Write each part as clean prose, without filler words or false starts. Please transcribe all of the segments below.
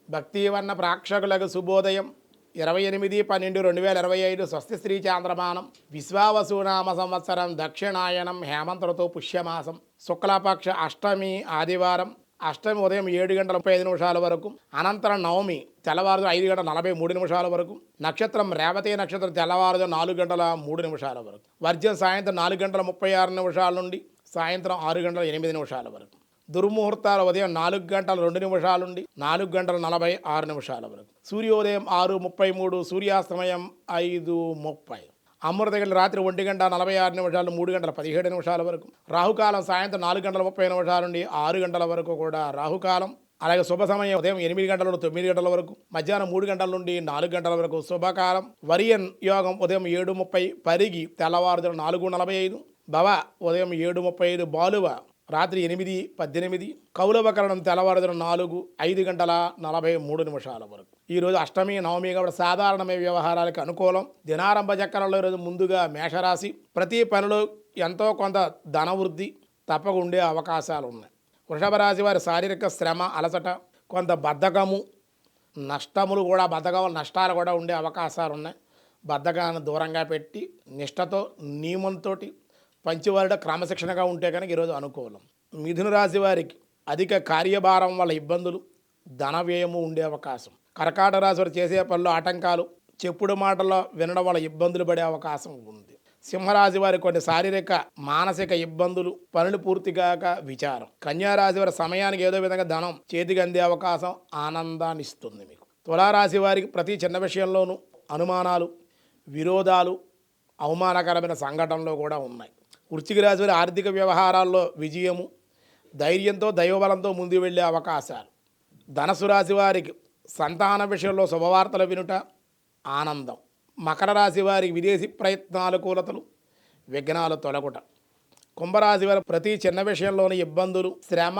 భక్తివన్న ప్రేక్షకులకు శుభోదయం. 28/12/2025 స్వస్తి శ్రీ చాంద్రమానం విశ్వావసునామ సంవత్సరం దక్షిణాయనం హేమంత ఋతువు పుష్యమాసం శుక్లపక్ష అష్టమి ఆదివారం. అష్టమి ఉదయం 7:35 వరకు, అనంతరం నవమి తెల్లవారుజాము 5:43 వరకు, నక్షత్రం రేవతి నక్షత్రం తెల్లవారుజాము 4:03 వరకు, వర్జ్యం సాయంత్రం 4:36 నుండి సాయంత్రం 6:08 వరకు, దుర్ముహూర్తాలు ఉదయం 4:02 నుండి 4:46 వరకు, సూర్యోదయం 6:33, సూర్యాస్తమయం 5:30, అమృత గంటలు రాత్రి 1:46 3:17 వరకు, రాహుకాలం సాయంత్రం 4:30 నుండి 6 గంటల వరకు కూడా రాహుకాలం. అలాగే శుభ సమయం ఉదయం 8 నుండి 9 వరకు, మధ్యాహ్నం 3 గంటల నుండి 4 గంటల వరకు శుభకాలం. వరియన్ యోగం ఉదయం 7:30, పరిగి తెల్లవారుజాము 4:45, భవ ఉదయం 7:35, బాలువ రాత్రి 8:18, కౌలవకరణం తెల్లవారుజాము 4, 5:43 వరకు. ఈరోజు అష్టమి నవమి కాబట్టి సాధారణమైన వ్యవహారాలకు అనుకూలం. దినారంభ చక్రంలో ఈరోజు ముందుగా మేషరాశి. ప్రతి పనిలో ఎంతో కొంత ధనవృద్ధి తప్పక ఉండే అవకాశాలు ఉన్నాయి. వృషభ రాశి వారి శారీరక శ్రమ, అలసట, కొంత బద్ధకము, నష్టాలు కూడా ఉండే అవకాశాలు ఉన్నాయి. బద్ధకాన్ని దూరంగా పెట్టి నిష్టతో నియమంతో పంచివారిట క్రమశిక్షణగా ఉంటే కనుక ఈరోజు అనుకూలం. మిథున రాశి వారికి అధిక కార్యభారం వల్ల ఇబ్బందులు, ధన వ్యయము ఉండే అవకాశం. కర్కాటక రాశి వారు చేసే పనులు ఆటంకాలు, చెప్పుడు మాటల్లో వినడం వల్ల ఇబ్బందులు పడే అవకాశం ఉంది. సింహరాశి వారి కొన్ని శారీరక మానసిక ఇబ్బందులు, పనులు పూర్తిగాక విచారం. కన్యారాశి వారి సమయానికి ఏదో విధంగా ధనం చేతికి అందే అవకాశం ఆనందాన్ని ఇస్తుంది మీకు. తులారాశి వారికి ప్రతి చిన్న విషయంలోనూ అనుమానాలు, విరోధాలు, అవమానకరమైన సంఘటనలు కూడా ఉన్నాయి. వృశ్చిక రాశి వారి ఆర్థిక వ్యవహారాల్లో విజయము, ధైర్యంతో దైవబలంతో ముందు వెళ్ళే అవకాశాలు. ధనస్సు రాశి వారికి సంతాన విషయంలో శుభవార్తలు వినుట ఆనందం. మకర రాశి వారికి విదేశీ ప్రయత్నానుకూలతలు, విఘ్నాలు తొలగుట. కుంభరాశి వారి ప్రతి చిన్న విషయంలోని ఇబ్బందులు, శ్రమ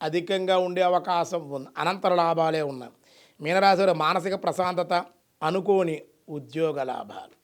అధికంగా ఉండే అవకాశం ఉంది. అనంతర లాభాలే ఉన్నాయి. మీనరాశి వారి మానసిక ప్రశాంతత, అనుకోని ఉద్యోగ లాభాలు.